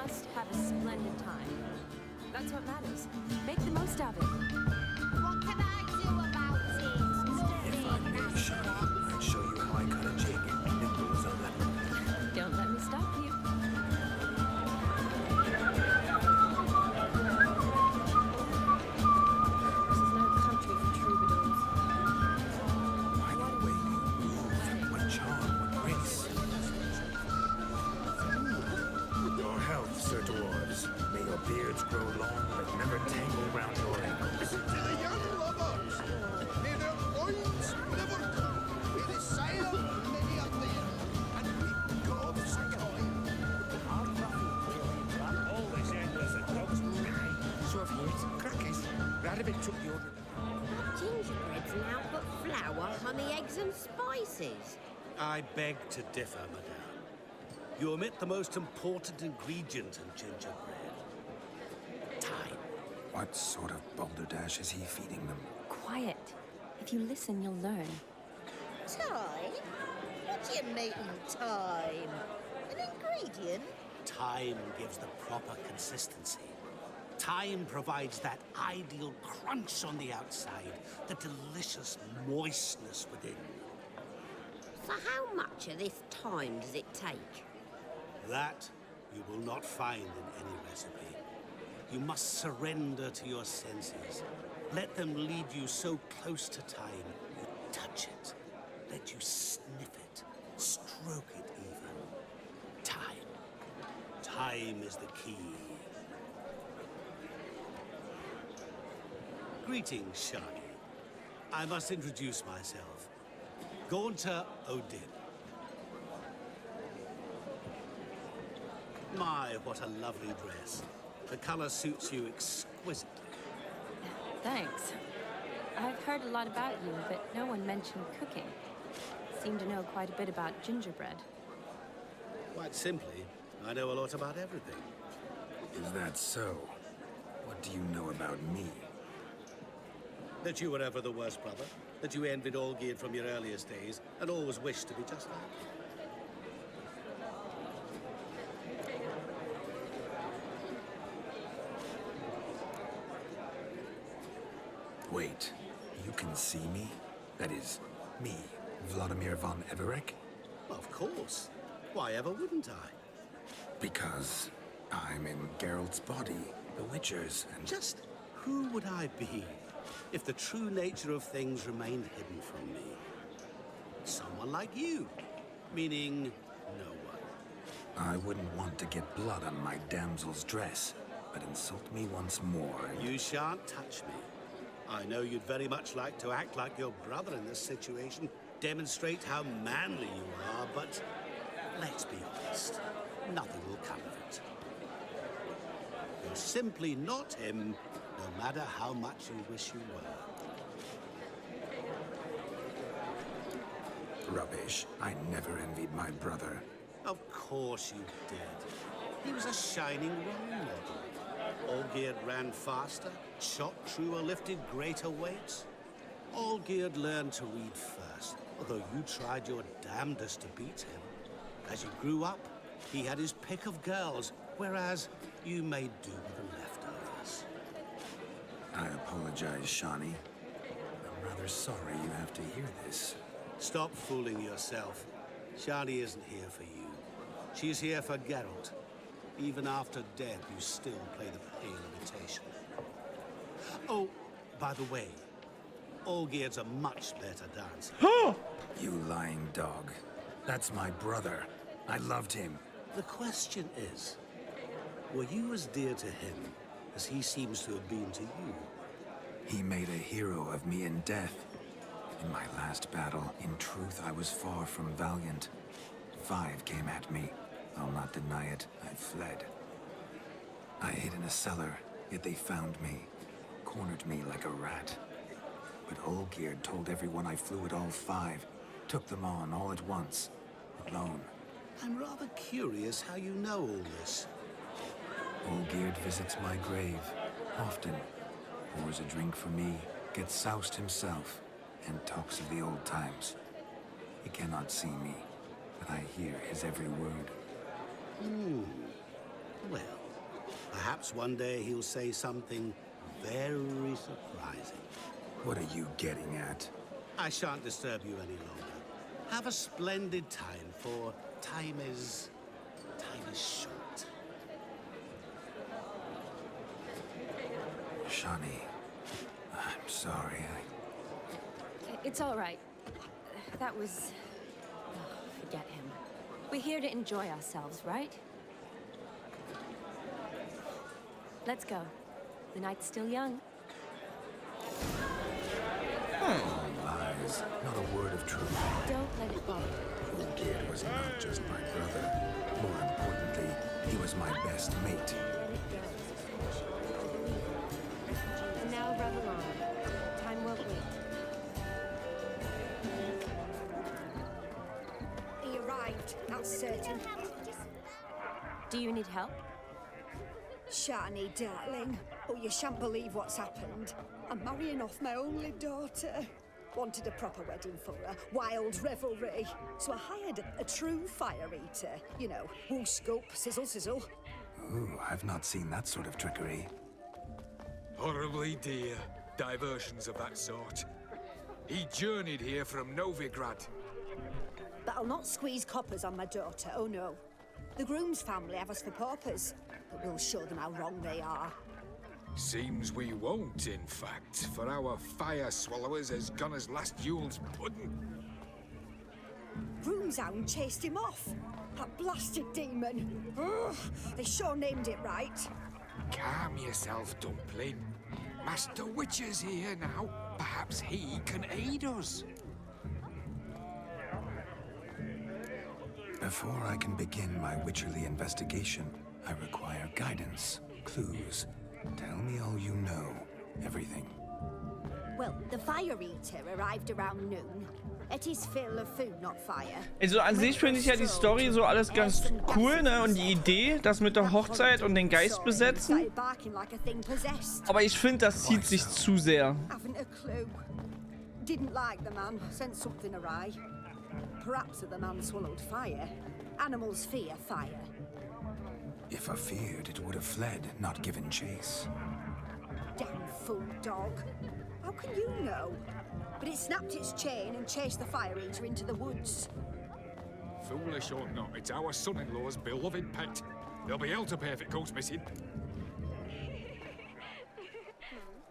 just have a splendid time. That's what matters. Make the most of it. What can I do about it? If I may, Shani, I'd show you how I cut a jig. Nimble as a leopard. Don't let me stop you. This is no country for troubadours. By the way you move, what charm, what grace. Your health, Sir Dwarves. May your beards grow long, but never tangle round your ankles. To the young lovers, may their loins never come, may the sire many a bear, and we God's coin. Always endless and dogs Swords, crackers. Radovid took the order. Gingerbread's now but flour, honey, eggs and spices. I beg to differ, madame. You omit the most important ingredient in gingerbread. Time. What sort of balderdash is he feeding them? Quiet. If you listen, you'll learn. Time? What do you mean, time? An ingredient? Time gives the proper consistency. Time provides that ideal crunch on the outside, the delicious moistness within. So how much of this time does it take? That you will not find in any recipe. You must surrender to your senses. Let them lead you so close to time, you touch it. Let you sniff it, stroke it even. Time. Time is the key. Greetings, Shani. I must introduce myself. Gaunter Odin. My, what a lovely dress. The color suits you exquisitely. Thanks. I've heard a lot about you, but no one mentioned cooking. Seem to know quite a bit about gingerbread. Quite simply, I know a lot about everything. Is that so? What do you know about me? That you were ever the worst brother, that you envied Olgierd from your earliest days, and always wished to be just like him. Wait, you can see me? That is, me, Vladimir von Everec? Of course. Why ever wouldn't I? Because I'm in Geralt's body, the Witcher's, and Just who would I be if the true nature of things remained hidden from me? Someone like you, meaning no one. I wouldn't want to get blood on my damsel's dress, but insult me once more and... You shan't touch me. I know you'd very much like to act like your brother in this situation, demonstrate how manly you are, but let's be honest, nothing will come of it. You're simply not him, no matter how much you wish you were. Rubbish. I never envied my brother. Of course you did. He was a shining role model. Olgierd ran faster, shot truer, lifted greater weights. Olgierd learned to read first, although you tried your damnedest to beat him. As you grew up, he had his pick of girls, whereas you made do with the leftovers. I apologize, Shani. I'm rather sorry you have to hear this. Stop fooling yourself. Shani isn't here for you. She's here for Geralt. Even after death, you still play the pale imitation. Oh, by the way, Olgierd's a much better dancer. You lying dog. That's my brother. I loved him. The question is, were you as dear to him as he seems to have been to you? He made a hero of me in death. In my last battle, in truth, I was far from valiant. 5 came at me. I'll not deny it, I fled. I hid in a cellar, yet they found me, cornered me like a rat. But Olgierd told everyone I flew at all 5, took them on all at once, alone. I'm rather curious how you know all this. Olgierd visits my grave, often, pours a drink for me, gets soused himself, and talks of the old times. He cannot see me, but I hear his every word. Well, perhaps one day he'll say something very surprising. What are you getting at? I shan't disturb you any longer. Have a splendid time, for time is short. Shani, I'm sorry. It's all right. That was... Oh, forget him. We're here to enjoy ourselves, right? Let's go. The night's still young. All lies, not a word of truth. Don't let it bother you. Olgierd was not just my brother. More importantly, he was my best mate. And now run along. Time won't wait. He arrived, that's certain. Do you need help? Shani, darling. Oh, you shan't believe what's happened. I'm marrying off my only daughter. Wanted a proper wedding for her, wild revelry. So I hired a true fire eater. You know, whoo scoop, sizzle sizzle. Ooh, I've not seen that sort of trickery. Horribly dear diversions of that sort. He journeyed here from Novigrad. But I'll not squeeze coppers on my daughter, oh no. The groom's family have us for paupers, but we'll show them how wrong they are. Seems we won't, in fact, for our fire swallowers as gone as last Yule's pudding. Groom's hound chased him off. That blasted demon. Ugh, they sure named it right. Calm yourself, Dumpling. Master Witcher's here now. Perhaps he can aid us. Before I can begin my witcherly investigation, I require guidance, clues. Tell me all you know. Everything. Well, the fire eater arrived around noon. Ate his fill of food, not fire. Also an sich finde ich ja die Story so alles ganz cool, ne? Und die Idee, das mit der Hochzeit und den Geist besetzen. Aber ich finde, das zieht sich zu sehr. Haven't a clue. Didn't like the man, sent something awry. Perhaps the man swallowed fire. Animals fear fire. If I feared, it would have fled, not given chase. Damn fool dog. How can you know? But it snapped its chain and chased the fire eater into the woods. Foolish or not, it's our son-in-law's beloved pet. There'll be hell to pay if it goes missing.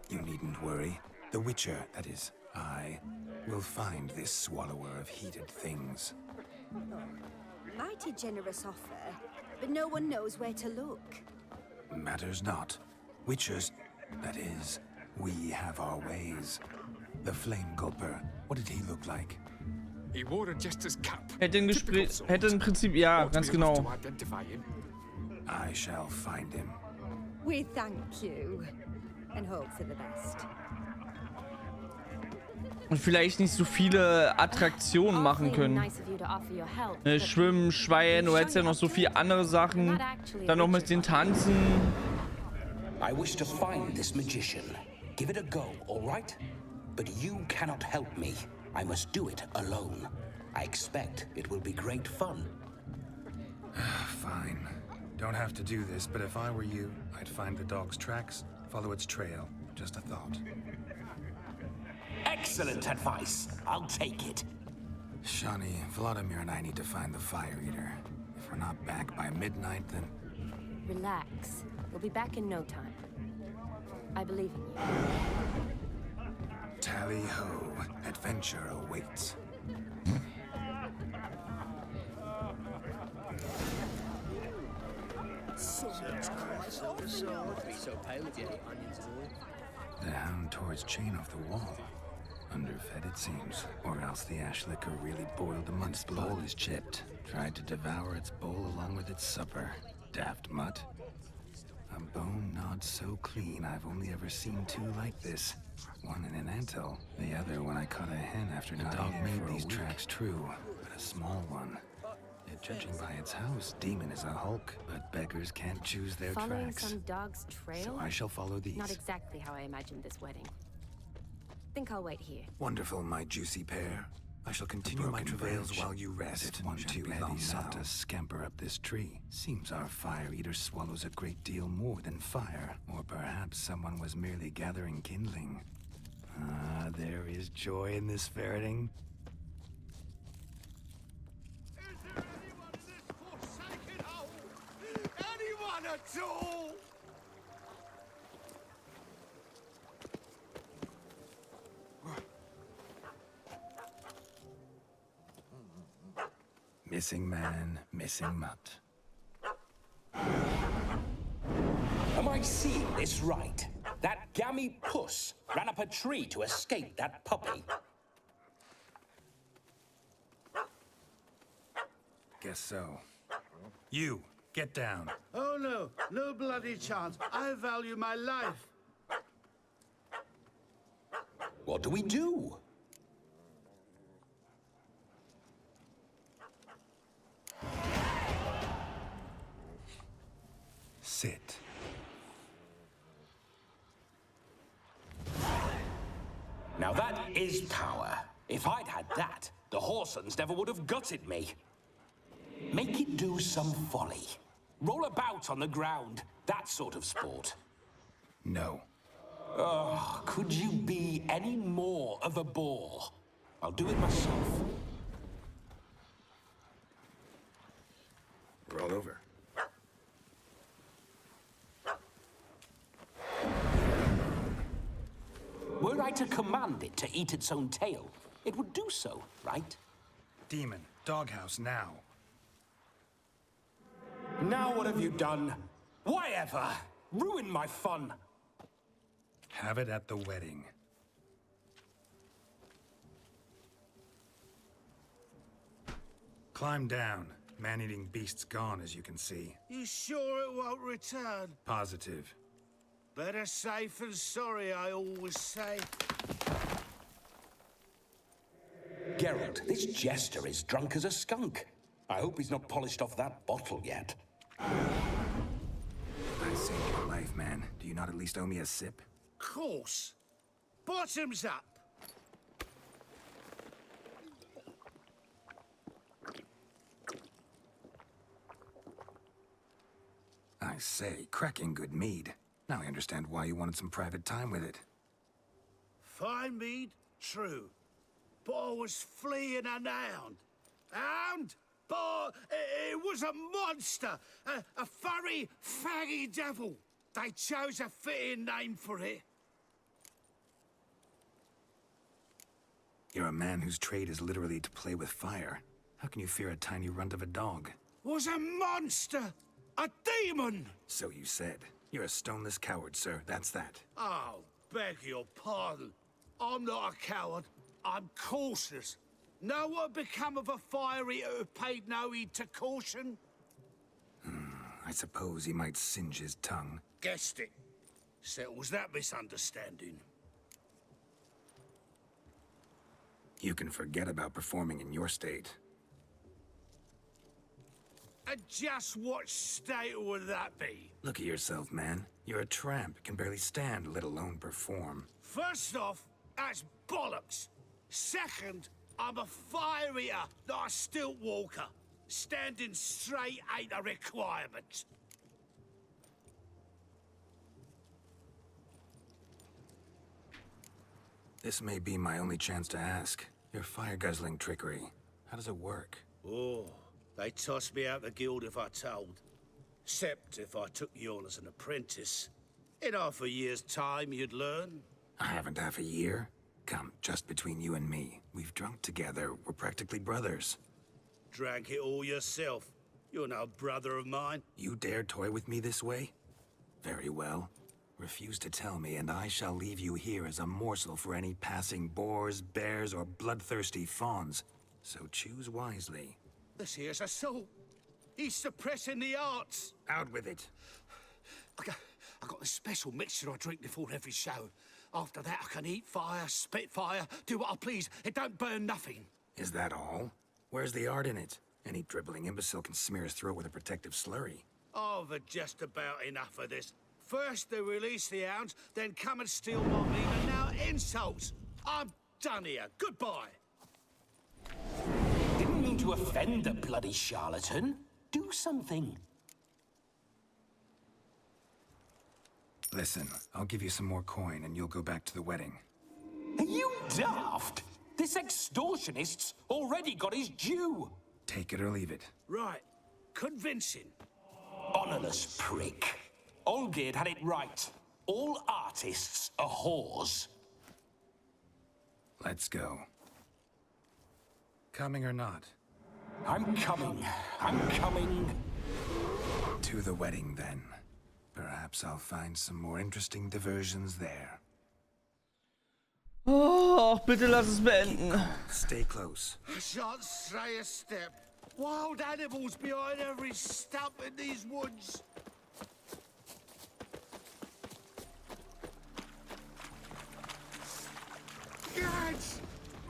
You needn't worry. The Witcher, that is, I, will find this swallower of heated things. Mighty generous offer, but no one knows where to look. Matters not. Witchers, that is, we have our ways. The Flame Gulper, what did he look like? He wore a jester's cap. Hätte im Prinzip, ja, ganz genau. I shall find him. We thank you and hope for the best. Und vielleicht nicht so viele Attraktionen machen können. Schwimmen, Schwein, du hättest ja noch so viele andere Sachen. Dann noch mit den Tanzen. I wish to find this magician. Give it a go, all right? But you cannot help me. I must do it alone. I expect it will be great fun. Fine. Don't have to do this, but if I were you, I'd find the dog's tracks, follow its trail. Just a thought. Excellent advice. I'll take it. Shani, Vladimir and I need to find the fire eater. If we're not back by midnight, then... Relax. We'll be back in no time. I believe in you. Tally-ho. Adventure awaits. The hound tore its chain off the wall. Underfed, it seems. Or else the ash liquor really boiled the mutt's blood. Bowl is chipped. Tried to devour its bowl along with its supper. Daft mutt. A bone gnawed so clean, I've only ever seen two like this. One in an anthill, the other when I caught a hen after the dog made these tracks true, but a small one. Yet judging by its house, demon is a hulk, but beggars can't choose their Following tracks. some dog's trail? So I shall follow these. Not exactly how I imagined this wedding. Think I'll wait here. Wonderful, my juicy pair. I shall continue my travails while you rest. It won't too heavy sought to scamper up this tree. Seems our fire eater swallows a great deal more than fire. Or perhaps someone was merely gathering kindling. Ah, there is joy in this ferreting. Is there anyone in this forsaken hole? Anyone at all? Missing man, missing mutt. Am I seeing this right? That gammy puss ran up a tree to escape that puppy. Guess so. You, get down. Oh no, no bloody chance. I value my life. What do we do? Sit. Now that is power. If I'd had that, the Horsons never would have gutted me. Make it do some folly. Roll about on the ground. That sort of sport. No. Oh, could you be any more of a bore? I'll do it myself. Roll over. Were I to command it to eat its own tail, it would do so, right? Demon, doghouse now. Now what have you done? Why ever? Ruin my fun. Have it at the wedding. Climb down. Man-eating beast's gone, as you can see. You sure it won't return? Positive. Better safe than sorry, I always say. Geralt, this jester is drunk as a skunk. I hope he's not polished off that bottle yet. I saved your life, man. Do you not at least owe me a sip? Course. Bottoms up. I say, cracking good mead. Now I understand why you wanted some private time with it. Fine mead, true. But I was fleeing an hound. Hound? But it was a monster. A furry, faggy devil. They chose a fitting name for it. You're a man whose trade is literally to play with fire. How can you fear a tiny runt of a dog? Was a monster. A demon. So you said. You're a stoneless coward, sir. That's that. Oh, beg your pardon. I'm not a coward. I'm cautious. Know what become of a fire eater who paid no heed to caution? I suppose he might singe his tongue. Guessed it. Settles that misunderstanding. You can forget about performing in your state. And just what state would that be? Look at yourself, man. You're a tramp, can barely stand, let alone perform. First off, that's bollocks. Second, I'm a fire eater, not a stilt walker. Standing straight ain't a requirement. This may be my only chance to ask. Your fire-guzzling trickery. How does it work? Oh, they tossed me out the guild if I told. Except if I took you on as an apprentice. In half a year's time, you'd learn. I haven't half a year. Come, just between you and me. We've drunk together. We're practically brothers. Drank it all yourself. You're no brother of mine. You dare toy with me this way? Very well. Refuse to tell me, and I shall leave you here as a morsel for any passing boars, bears, or bloodthirsty fawns. So choose wisely. This here's assault. He's suppressing the arts. Out with it. I got a special mixture I drink before every show. After that, I can eat fire, spit fire, do what I please. It don't burn nothing. Is that all? Where's the art in it? Any dribbling imbecile can smear his throat with a protective slurry. I've had just about enough of this. First they release the hounds, then come and steal my meat, and now insults. I'm done here. Goodbye. to offend the bloody charlatan. Do something. Listen, I'll give you some more coin and you'll go back to the wedding. Are you daft? This extortionist's already got his due. Take it or leave it. Right. Convincing. Honorless prick. Olgierd had it right. All artists are whores. Let's go. Coming or not? I'm coming. I'm coming. To the wedding, then. Perhaps I'll find some more interesting diversions there. Oh, bitte lass es beenden. Stay close. I shan't stray a step. Wild animals behind every stump in these woods. Gads!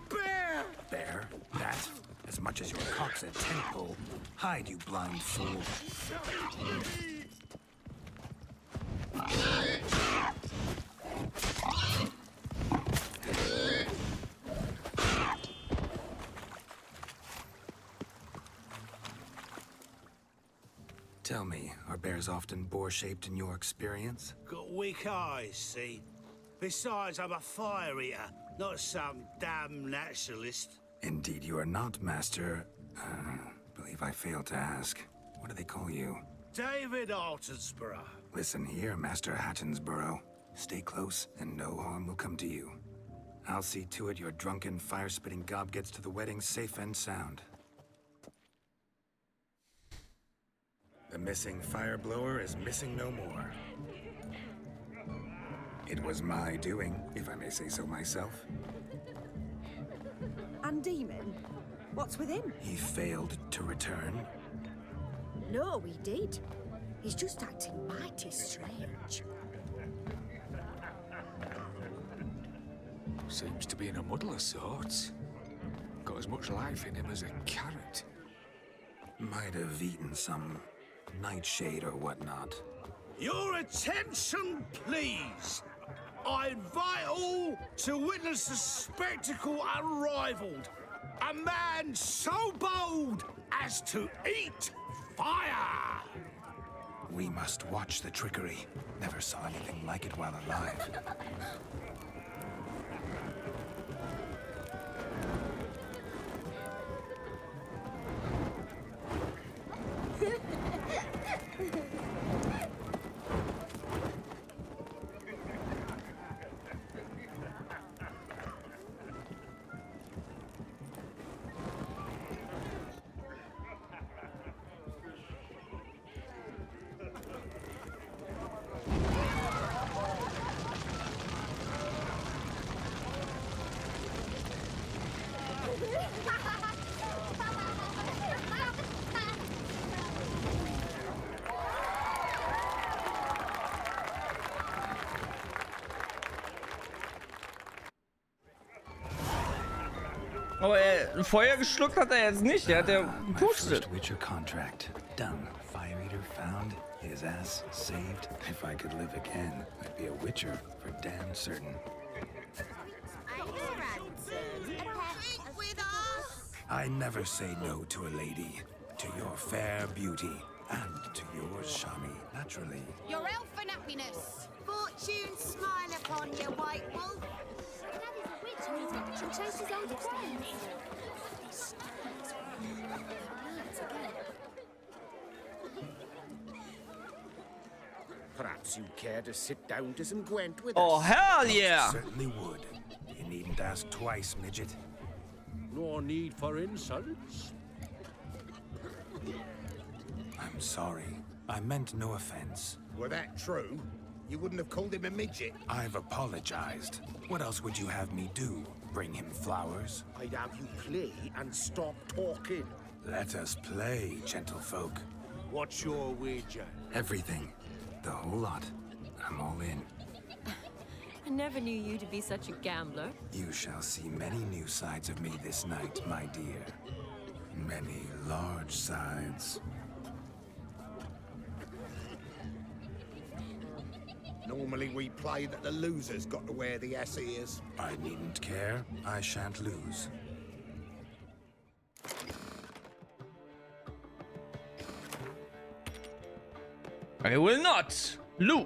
Bear! Bear? That? As much as your cock's a tentpole. Hide, you blind fool. Tell me, are bears often boar-shaped in your experience? Got weak eyes, see? Besides, I'm a fire eater, not some damn naturalist. Indeed you are not, Master. Believe I failed to ask. What do they call you? David Altonsborough. Listen here, Master Hattonsborough. Stay close, and no harm will come to you. I'll see to it your drunken, fire-spitting gob gets to the wedding safe and sound. The missing fire blower is missing no more. It was my doing, if I may say so myself. And Demon? What's with him? He failed to return. No, he did. He's just acting mighty strange. Seems to be in a muddle of sorts. Got as much life in him as a carrot. Might have eaten some nightshade or whatnot. Your attention, please. I invite all to witness a spectacle unrivaled. A man so bold as to eat fire. We must watch the trickery. Never saw anything like it while alive. Aber Feuer geschluckt hat er jetzt nicht, er hat ja My gepustet. first Witcher contract. Done. Fire Eater found. His ass saved. If I could live again, I'd be a Witcher for damn certain. I never say no to a lady. To your fair beauty. And to yours, Shami, naturally. Your elfin happiness. Fortune smile upon you, White Wolf. Dad is a witch and he's got to chase his old friends. Perhaps you care to sit down to some Gwent with Oh, us? hell yeah! Certainly would. You needn't ask twice, midget. No need for insults. I'm sorry. I meant no offense. Were that true, you wouldn't have called him a midget. I've apologized. What else would you have me do? Bring him flowers? I'd have you play and stop talking. Let us play, gentlefolk. What's your wager? Everything. The whole lot. I'm all in. I never knew you to be such a gambler. You shall see many new sides of me this night, my dear. Many large sides. Normally we play that the loser's got to wear the ass ears. I needn't care. I shan't lose. I will not lose.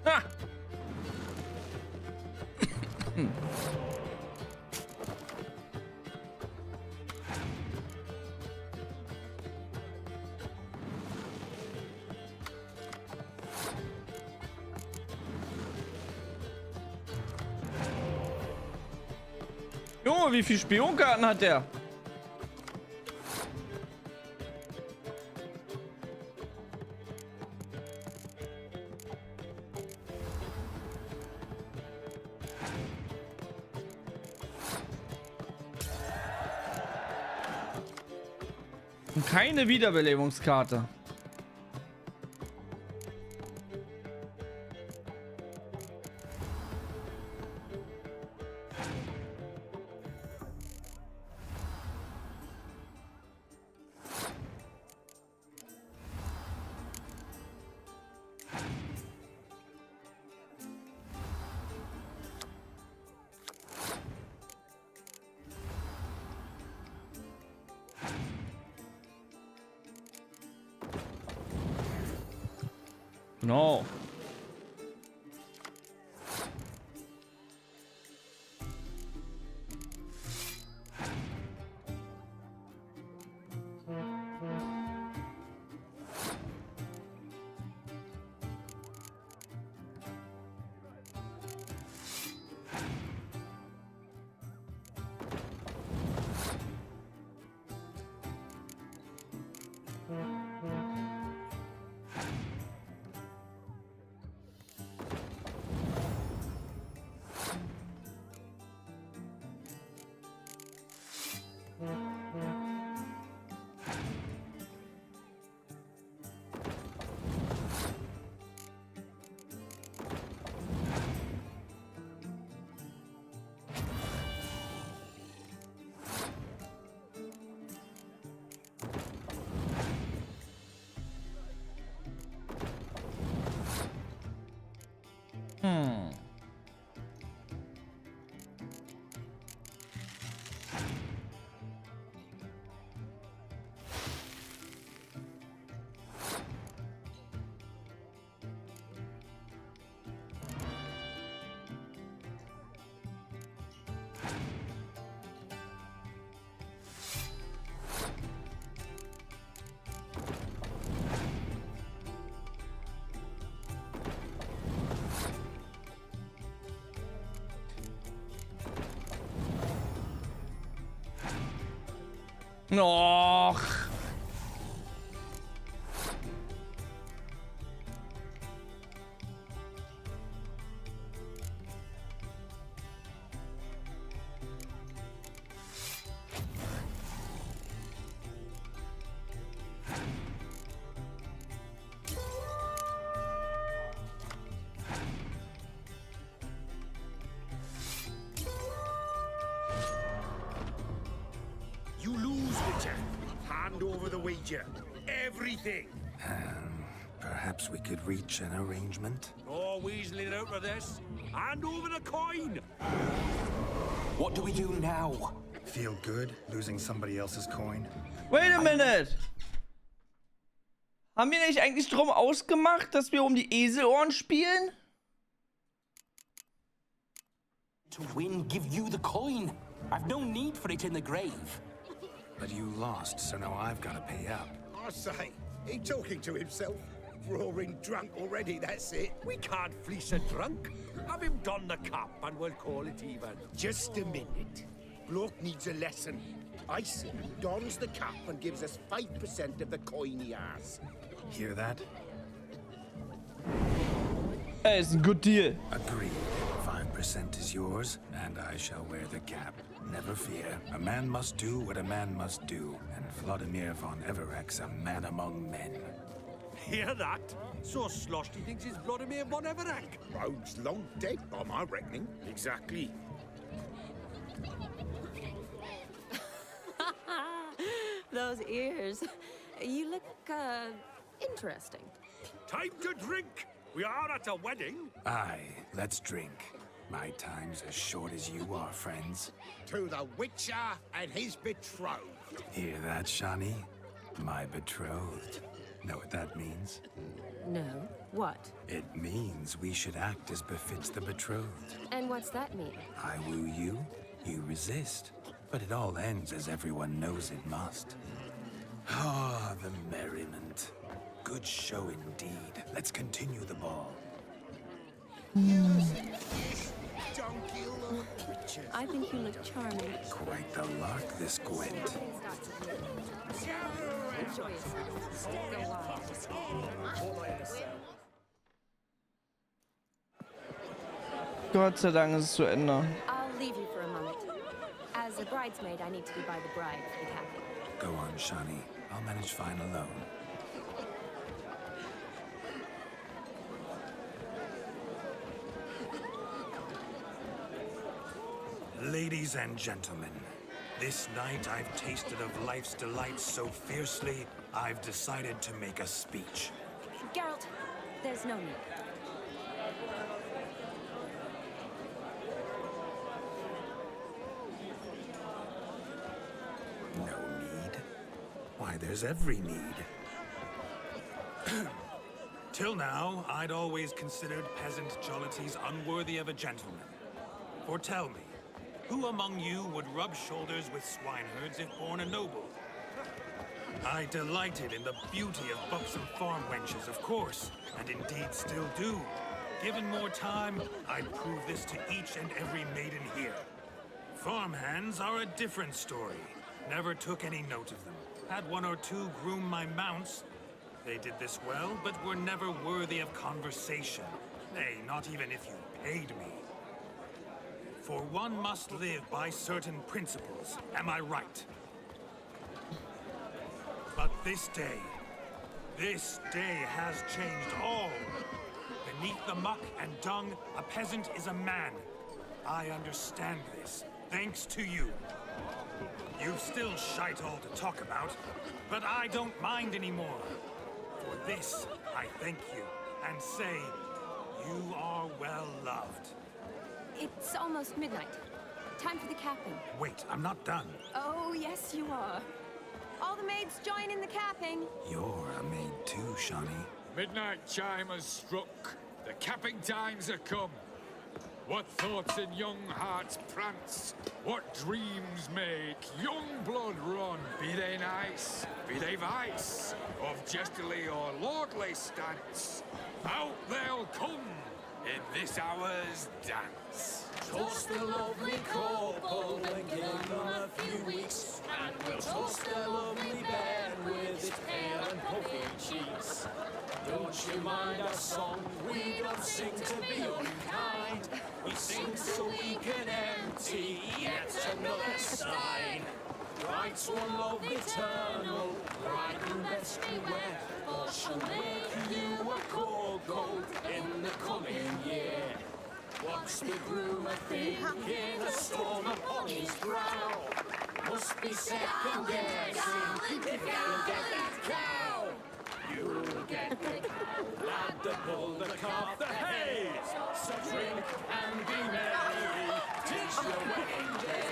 Ah. Junge, wie viele Spionkarten hat der? Keine Wiederbelebungskarte. No. Och. You lose, Witcher. Hand over the wager. Everything. Perhaps we could reach an arrangement? Oh, weaseling out of this. Hand over the coin. What do we do now? Feel good losing somebody else's coin? Wait a minute. Haben wir nicht eigentlich drum ausgemacht, dass wir um die Eselohren spielen? To win, give you the coin. I've no need for it in the grave. But you lost, so now I've got to pay up. I say, he talking to himself. Roaring drunk already, that's it. We can't fleece a drunk. Have him don the cap and we'll call it even. Just a minute. Bloke needs a lesson. I say he dons the cap and gives us 5% of the coin he has. Hear that? It's a good deal. Agreed. 5% is yours, and I shall wear the cap. Never fear. A man must do what a man must do, and Vladimir von Everek's a man among men. Hear that? So sloshed he thinks he's Vladimir von Everek. Rogue's long dead, by my reckoning. Exactly. Those ears. You look, interesting. Time to drink! We are at a wedding. Aye, let's drink. My time's as short as you are, friends. To the Witcher and his betrothed. Hear that, Shani? My betrothed. Know what that means? No. What? It means we should act as befits the betrothed. And what's that mean? I woo you, you resist. But it all ends as everyone knows it must. Ah, the merriment. Good show indeed. Let's continue the ball. I think you look charming. Quite the lark, this Gwent. Enjoy yourself. Go on. Gott sei Dank ist es zu Ende. I'll leave you for a moment. As a bridesmaid, I need to be by the bride for the capping. Go on, Shani. I'll manage fine alone. Ladies and gentlemen, this night I've tasted of life's delights so fiercely, I've decided to make a speech. Geralt, there's no need. No need? Why, there's every need. Till now, I'd always considered peasant jollities unworthy of a gentleman. For tell me, who among you would rub shoulders with swineherds if born a noble? I delighted in the beauty of buxom farm wenches, of course, and indeed still do. Given more time, I'd prove this to each and every maiden here. Farmhands are a different story. Never took any note of them. Had one or two groom my mounts. They did this well, but were never worthy of conversation. Nay, not even if you paid me. For one must live by certain principles, am I right? But this day has changed all. Beneath the muck and dung, a peasant is a man. I understand this, thanks to you. You've still shite all to talk about, but I don't mind anymore. For this, I thank you, and say, you are well loved. It's almost midnight. Time for the capping. Wait, I'm not done. Oh, yes, you are. All the maids join in the capping. You're a maid too, Shani. Midnight chime has struck. The capping times are come. What thoughts in young hearts prance? What dreams make young blood run? Be they nice, be they vice, of jestily or lordly stance, out they'll come in this hour's dance. Toast the lovely couple and give them a few weeks, and we'll toast the lovely bed with its pale and puffy cheeks. Don't you mind our song? We don't sing to be unkind. We sing so we can empty yet another sign. Writes one love eternal, bright and best beware, for she'll make you a cold gold in the coming year. What's the groom a-thinking, a storm upon his brow? Must be second guessing if he'll get that cow. You'll get the cow, lad, the bull, the calf, the hay. So drink and be merry, 'tis your wedding day.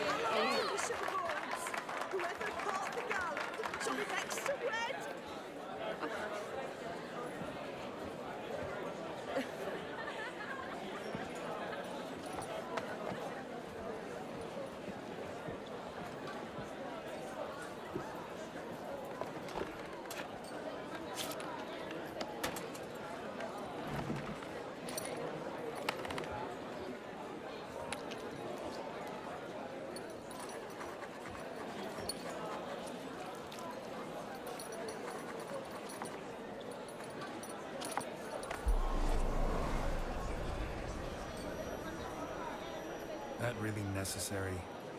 Whoever caught the garland shall be next to wed. That really necessary?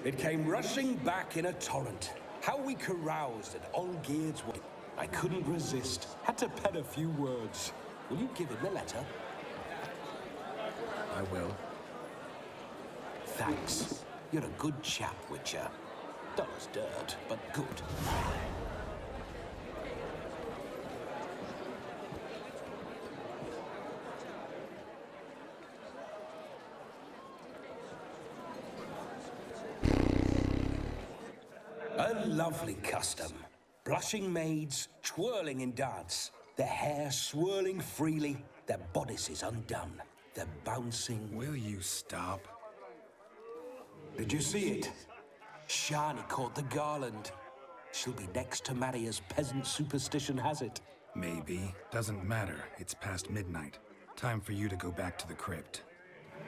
It came rushing back in a torrent. How we caroused at Olgierd's wedding. I couldn't resist. Had to pen a few words. Will you give him the letter? I will. Thanks. You're a good chap, Witcher. Dull as dirt, but good. A lovely custom. Blushing maids, twirling in dance. Their hair swirling freely, their bodices undone. They're bouncing... Will you stop? Did you see it? Shani caught the garland. She'll be next to marry as peasant superstition has it. Maybe. Doesn't matter. It's past midnight. Time for you to go back to the crypt.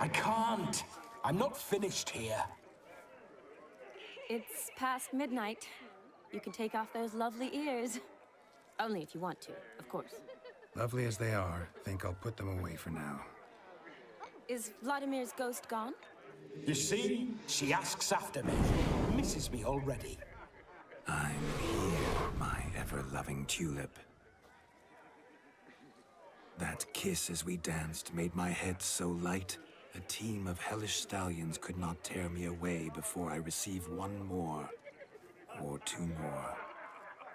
I can't. I'm not finished here. It's past midnight. You can take off those lovely ears. Only if you want to, of course. Lovely as they are, think I'll put them away for now. Is Vladimir's ghost gone? You see? She asks after me. Misses me already. I'm here, my ever-loving tulip. That kiss as we danced made my head so light, a team of hellish stallions could not tear me away before I receive one more. Or two more.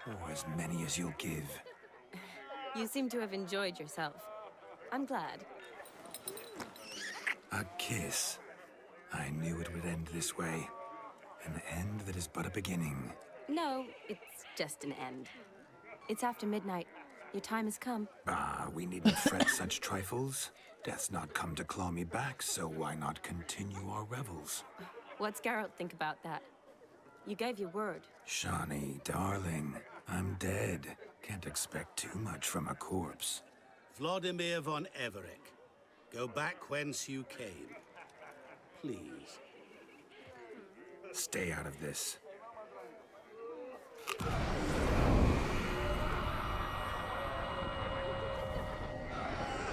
Or as many as you'll give. You seem to have enjoyed yourself. I'm glad. A kiss. I knew it would end this way. An end that is but a beginning. No, it's just an end. It's after midnight. Your time has come. Ah, we needn't fret such trifles. Death's not come to claw me back, so why not continue our revels? What's Geralt think about that? You gave your word. Shani, darling, I'm dead. Can't expect too much from a corpse. Vladimir von Everec, go back whence you came. Please. Stay out of this.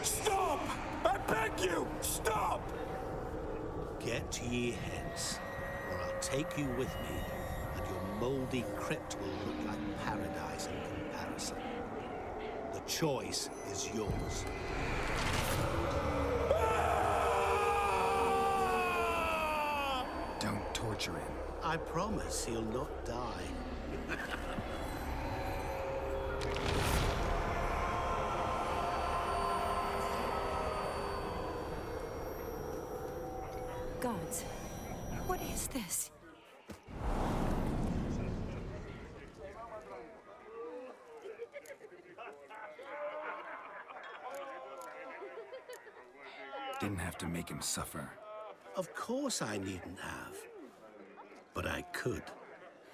Stop! I beg you! Stop! Get ye hence, or I'll take you with me, and your moldy crypt will look like paradise in comparison. The choice is yours. Don't torture him. I promise he'll not die. Gods, what is this? Didn't have to make him suffer. Of course I needn't have. But I could.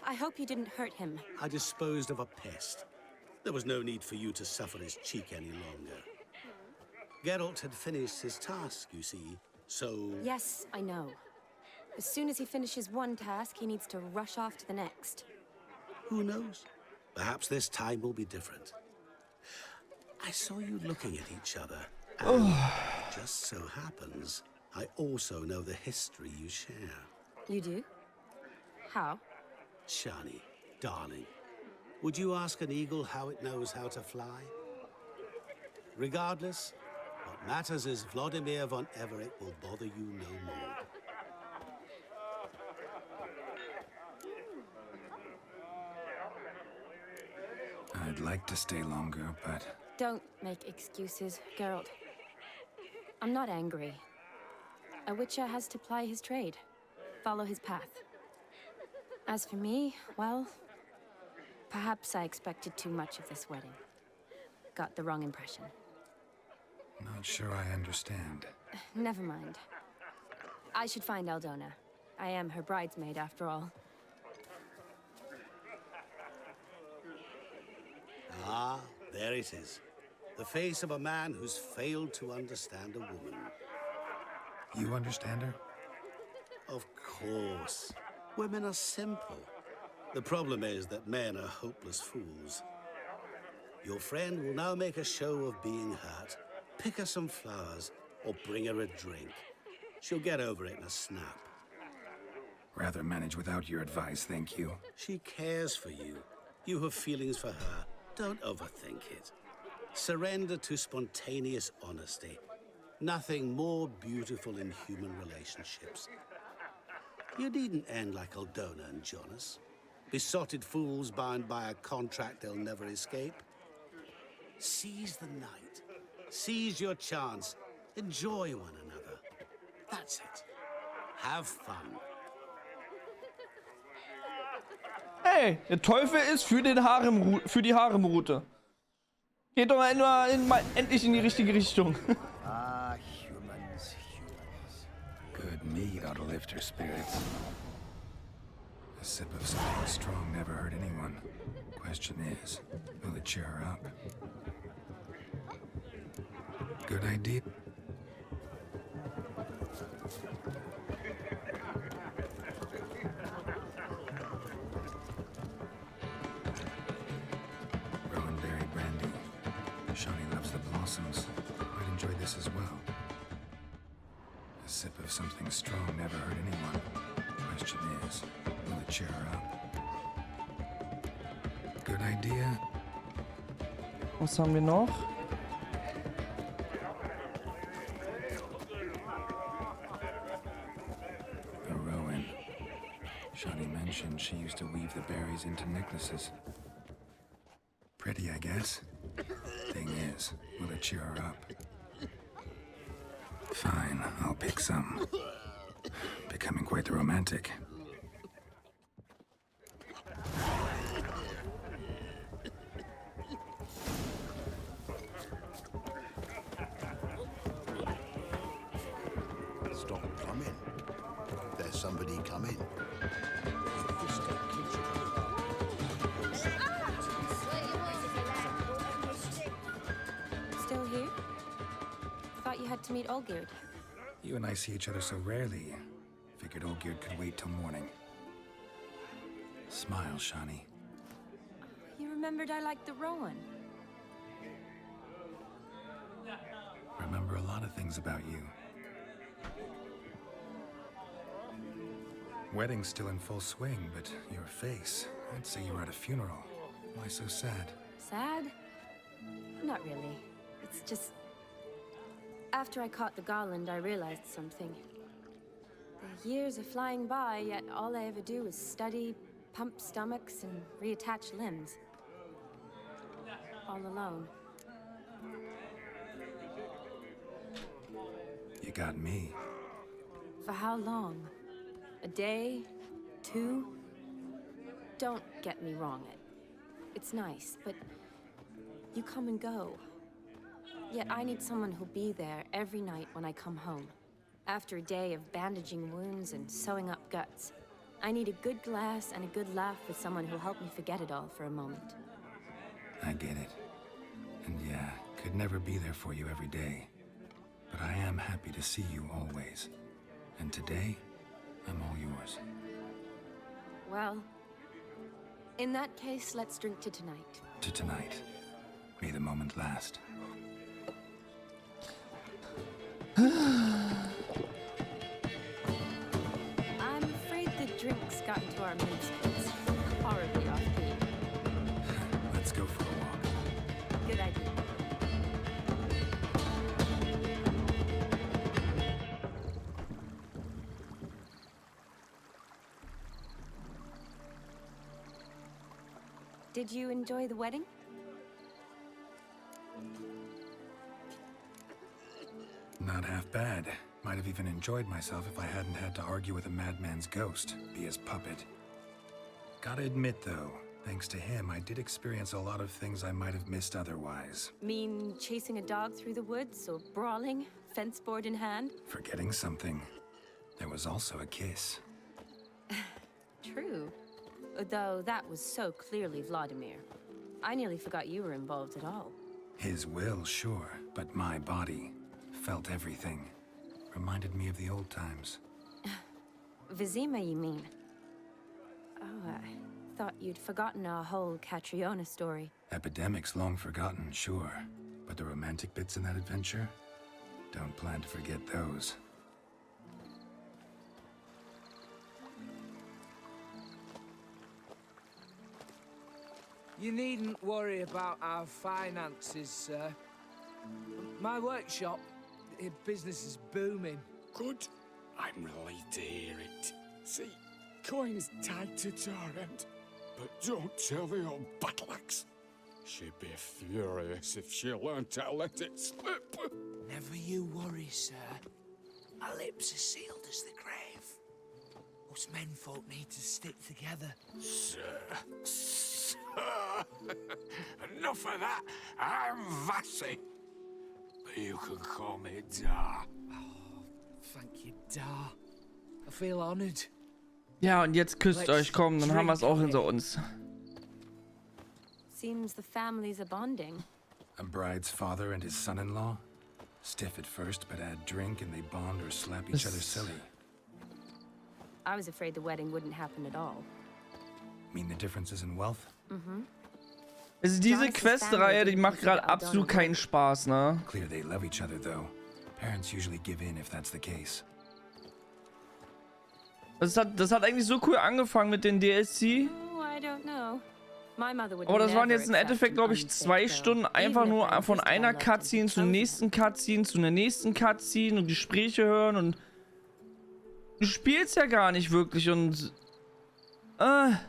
I hope you didn't hurt him. I disposed of a pest. There was no need for you to suffer his cheek any longer. Geralt had finished his task, you see, so... Yes, I know. As soon as he finishes one task, he needs to rush off to the next. Who knows? Perhaps this time will be different. I saw you looking at each other, and it just so happens I also know the history you share. You do? How? Shani, darling, would you ask an eagle how it knows how to fly? Regardless, what matters is Vladimir von Everec will bother you no more. I'd like to stay longer, but... Don't make excuses, Geralt. I'm not angry. A witcher has to ply his trade, follow his path. As for me, well, perhaps I expected too much of this wedding. Got the wrong impression. Not sure I understand. Never mind. I should find Aldona. I am her bridesmaid, after all. Ah, there it is. The face of a man who's failed to understand a woman. You understand her? Of course. Women are simple. The problem is that men are hopeless fools. Your friend will now make a show of being hurt, pick her some flowers, or bring her a drink. She'll get over it in a snap. Rather manage without your advice, thank you. She cares for you. You have feelings for her. Don't overthink it. Surrender to spontaneous honesty. Nothing more beautiful in human relationships. You needn't end like Aldona and Jonas. Besotted fools bound by a contract they'll never escape. Seize the night. Seize your chance. Enjoy one another. That's it. Have fun. Hey, der Teufel ist für den für die Haremroute. Geht doch mal endlich in die richtige Richtung. Ah, humans, humans. Good meat ought to lift her spirits. A sip of something strong never hurt anyone. Question is, will it cheer her up? Good idea. Rowanberry brandy. Shawnee loves the blossoms. Might enjoy this as well. A sip of something strong never hurt anyone. Question is, will it cheer her up? Good idea. Was haben wir noch? A Rowan. Shawnee mentioned she used to weave the berries into necklaces. Pretty, I guess. Thing is, will it cheer her up? Fine, I'll pick some. Becoming quite the romantic. Stop coming. There's somebody coming. Still here? Thought you had to meet Olgierd. You and I see each other so rarely. Figured Olgierd could wait till morning. Smile, Shawnee. You remembered I liked the Rowan. Remember a lot of things about you. Wedding's still in full swing, but your face, I'd say you were at a funeral. Why so sad? Sad? Not really. It's just... After I caught the garland, I realized something. The years are flying by, yet all I ever do is study, pump stomachs, and reattach limbs. All alone. You got me. For how long? A day? 2? Don't get me wrong. It's nice, but you come and go. Yet I need someone who'll be there every night when I come home. After a day of bandaging wounds and sewing up guts, I need a good glass and a good laugh with someone who'll help me forget it all for a moment. I get it. And yeah, could never be there for you every day. But I am happy to see you always. And today, I'm all yours. Well, in that case, let's drink to tonight. To tonight. May the moment last. I'm afraid the drinks got into our mood skills. Horribly off-key. Let's go for a walk. Good idea. Did you enjoy the wedding? Not half bad. Might have even enjoyed myself if I hadn't had to argue with a madman's ghost, be his puppet. Gotta admit, though, thanks to him, I did experience a lot of things I might have missed otherwise. Mean chasing a dog through the woods or brawling, fence board in hand? Forgetting something. There was also a kiss. True. Though that was so clearly Vladimir. I nearly forgot you were involved at all. His will, sure, but my body felt everything. Reminded me of the old times. Vizima, you mean? Oh, I thought you'd forgotten our whole Catriona story. Epidemics long forgotten, sure. But the romantic bits in that adventure? Don't plan to forget those. You needn't worry about our finances, sir. My workshop, business is booming. Good. I'm relieved to hear it. See, coin's tied to Torrent. But don't tell the old battleaxe. She'd be furious if she learned to let it slip. Never you worry, sir. Our lips are sealed as the grave. Us menfolk need to stick together. Sir. Enough of that. I'm Vassy. But you can call me Dar. Thank you, Dar. I feel honored. Ja, und jetzt küsst euch, komm, dann haben wir es auch hinter uns. Seems the families are bonding. A bride's father and his son-in-law? Stiff at first, but add drink and they bond or slap each other silly. I was afraid the wedding wouldn't happen at all. Mean the differences in wealth? Also diese Questreihe, die macht gerade absolut keinen Spaß, ne? Clear they love each other, though. Parents usually give in if that's the case. Das hat eigentlich so cool angefangen mit den DLC. Oh, I don't know. My mother would Aber das waren never jetzt im Endeffekt, glaube ich, 2 Stunden einfach nur von einer Cutscene zur nächsten Cutscene, zu einer nächsten Cutscene und Gespräche hören und du spielst ja gar nicht wirklich und das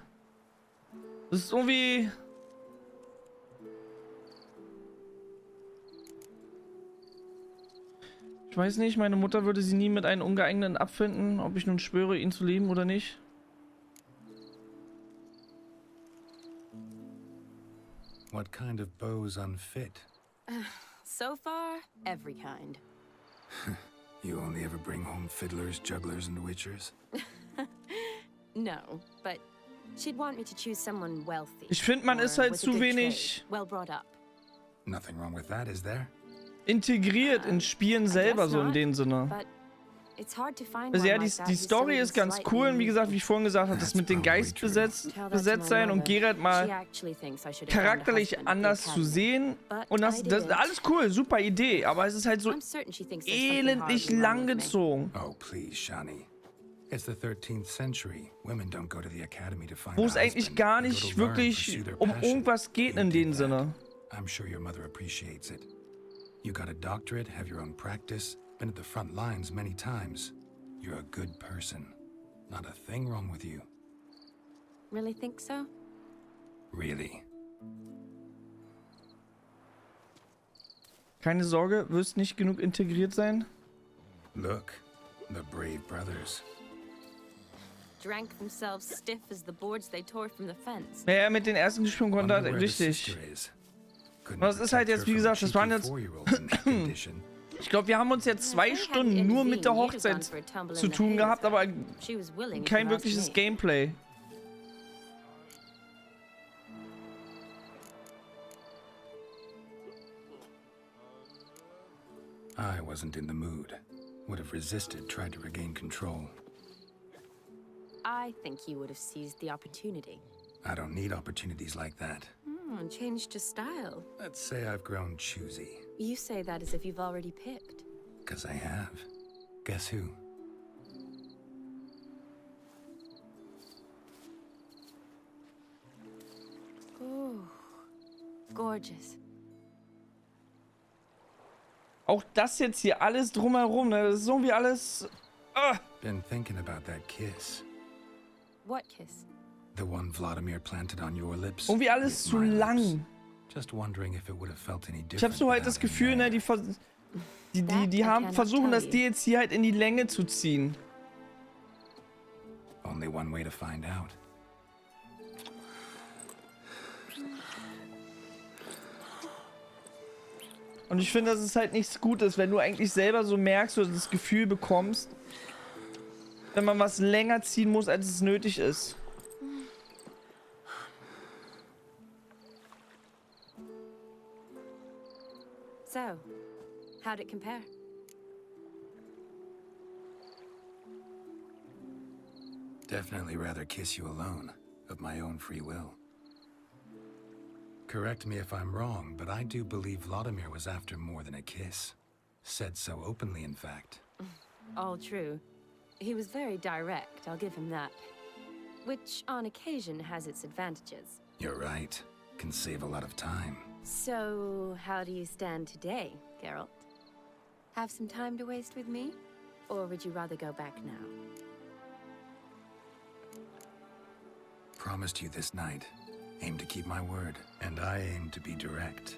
ist irgendwie... Ich weiß nicht, meine Mutter würde sie nie mit einem Ungeeigneten abfinden, ob ich nun schwöre, ihn zu lieben oder nicht. What kind of beau's unfit? So far, every kind. You only ever bring home fiddlers, jugglers, and witchers? No, but she'd want me to choose someone wealthy. Ich finde, man ist halt zu wenig well brought up. Nothing wrong with that, is there? Integriert in Spielen selber, so in dem Sinne. Also ja, die Story ist ganz cool und wie gesagt, wie ich vorhin gesagt habe, das mit den Geist besetzt sein und Geralt mal charakterlich anders zu sehen und das alles cool, super Idee, aber es ist halt so elendlich langgezogen. Oh, please, Shani. It's the 13th century. Women don't go to the academy to find Wo es eigentlich gar nicht wirklich um irgendwas geht in dem Sinne. I'm sure your mother appreciates it. You got a doctorate, have your own practice, been at the front lines many times. You're a good person. Not a thing wrong with you. Really think so? Really. Keine Sorge, wirst nicht genug integriert sein? Look, the brave brothers. Drank themselves stiff as the boards they tore from the fence. Ja, mit den ersten gespielt konnte, richtig. Das ist halt jetzt, wie gesagt, das waren jetzt... Ich glaube, wir haben uns jetzt 2 Stunden nur mit der Hochzeit zu tun gehabt, aber kein wirkliches Gameplay. I wasn't in the mood. Would have resisted, tried to regain control. I think you would have seized the opportunity. I don't need opportunities like that. And changed your style. Let's say I've grown choosy. You say that as if you've already picked. 'Cause I have. Guess who? Oh, gorgeous. Auch das jetzt hier alles drumherum, ne? Das ist irgendwie alles... Been thinking about that kiss. What kiss? The one Vladimir planted on your lips. Irgendwie alles zu lang. Just wondering if it would have felt any different. Ich habe so halt das Gefühl, ne, die haben versuchen, das DLC halt in die Länge zu ziehen. Only one way to find out. Und ich finde, dass es halt nichts Gutes, wenn du eigentlich selber so merkst oder das Gefühl bekommst, wenn man was länger ziehen muss, als es nötig ist. So, how'd it compare? Definitely rather kiss you alone, of my own free will. Correct me if I'm wrong, but I do believe Vladimir was after more than a kiss. Said so openly, in fact. All true. He was very direct, I'll give him that. Which, on occasion, has its advantages. You're right. Can save a lot of time. So, how do you stand today, Geralt? Have some time to waste with me? Or would you rather go back now? Promised you this night. Aim to keep my word. And I aim to be direct.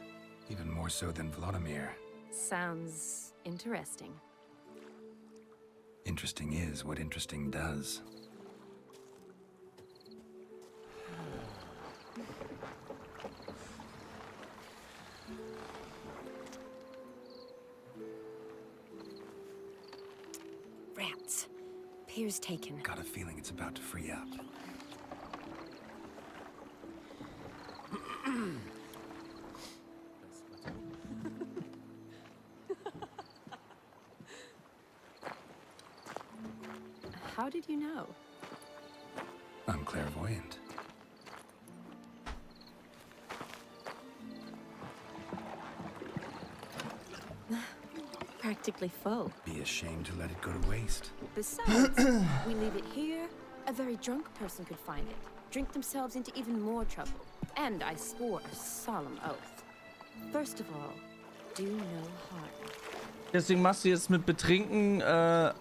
Even more so than Vladimir. Sounds interesting. Interesting is what interesting does. Rats. Pier's taken. Got a feeling it's about to free up. How did you know? I'm clairvoyant. Practically full. Be ashamed to let it go to waste. Besides, we leave it here, a very drunk person could find it, drink themselves into even more trouble. And I swore a solemn oath. First of all, do no harm. Deswegen machst du jetzt mit Betrinken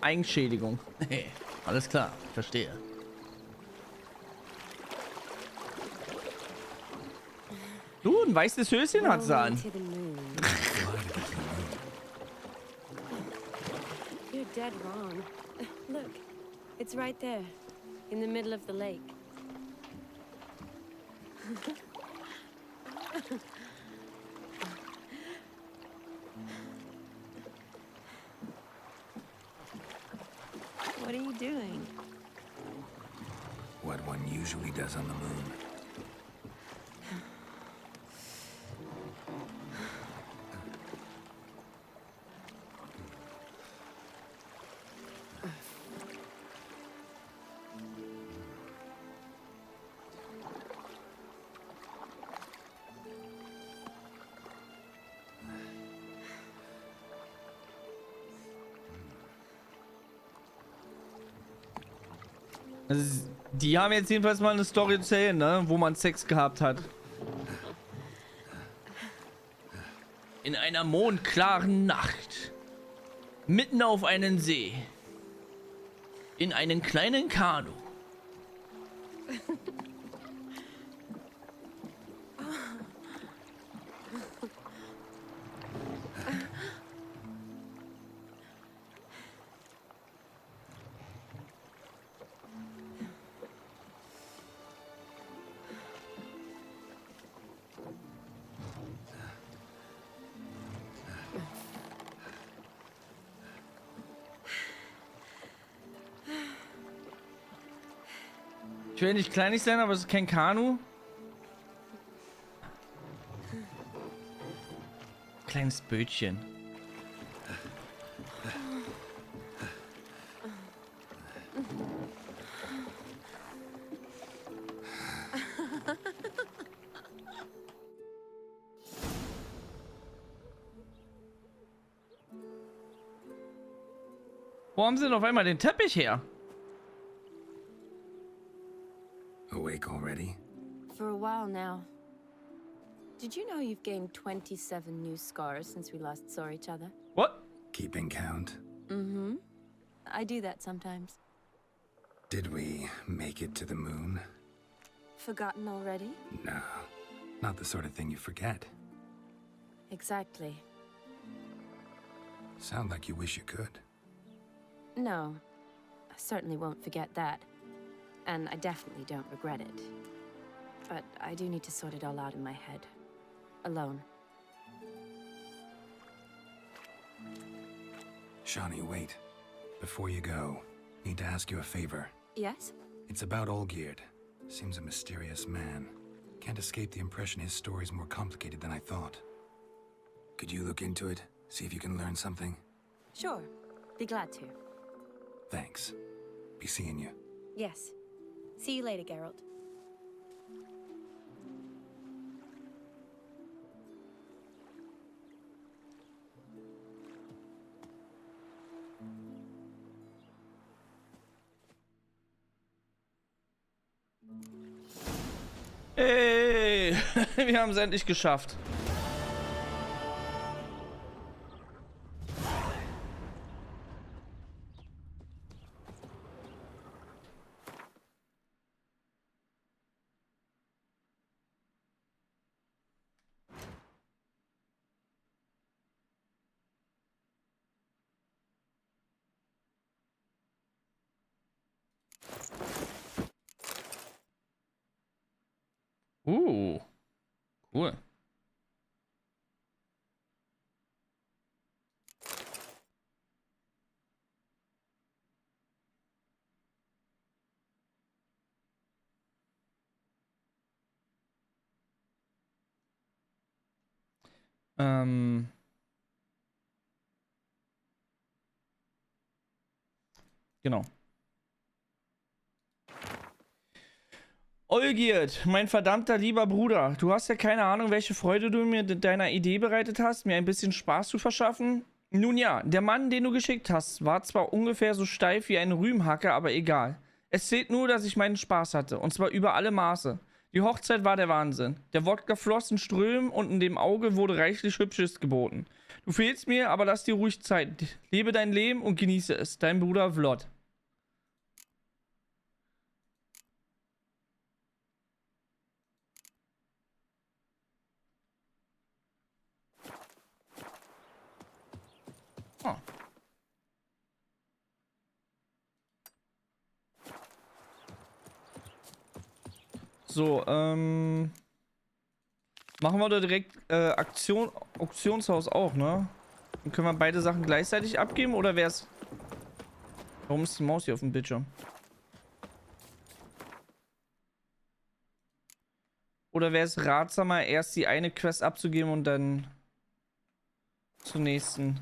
Eigenschädigung. Hey, alles klar, verstehe. Du, ein weißes Höschen hat sie an. You're dead wrong. Look, it's right there, in the middle of the lake. What are you doing? What one usually does on the moon. Also, die haben jetzt jedenfalls mal eine Story zu erzählen, ne? Wo man Sex gehabt hat. In einer mondklaren Nacht. Mitten auf einen See. In einen kleinen Kanu. Ich will nicht kleinig sein, aber es ist kein Kanu. Kleines Bötchen. Wo haben sie denn auf einmal den Teppich her? Awake already? For a while now. Did you know you've gained 27 new scars since we last saw each other? What? Keeping count? Mm-hmm. I do that sometimes. Did we make it to the moon? Forgotten already? No, not the sort of thing you forget. Exactly. Sound like you wish you could. No, I certainly won't forget that. And I definitely don't regret it. But I do need to sort it all out in my head. Alone. Shani, wait. Before you go, need to ask you a favor. Yes? It's about Olgierd. Seems a mysterious man. Can't escape the impression his story's more complicated than I thought. Could you look into it? See if you can learn something? Sure. Be glad to. Thanks. Be seeing you. Yes. See you later, Geralt. Hey! Wir haben es endlich geschafft. Cool. Genau. Olgierd, mein verdammter lieber Bruder, du hast ja keine Ahnung, welche Freude du mir mit deiner Idee bereitet hast, mir ein bisschen Spaß zu verschaffen. Nun ja, der Mann, den du geschickt hast, war zwar ungefähr so steif wie ein Rübenhacker, aber egal. Es zählt nur, dass ich meinen Spaß hatte, und zwar über alle Maße. Die Hochzeit war der Wahnsinn. Der Wodka floss in Strömen und in dem Auge wurde reichlich Hübsches geboten. Du fehlst mir, aber lass dir ruhig Zeit. Lebe dein Leben und genieße es. Dein Bruder Vlad. Oh. So, machen wir da direkt Auktionshaus auch, ne? Dann können wir beide Sachen gleichzeitig abgeben, oder wär's... Warum ist die Maus hier auf dem Bildschirm? Oder wäre es ratsamer, erst die eine Quest abzugeben und dann zur nächsten?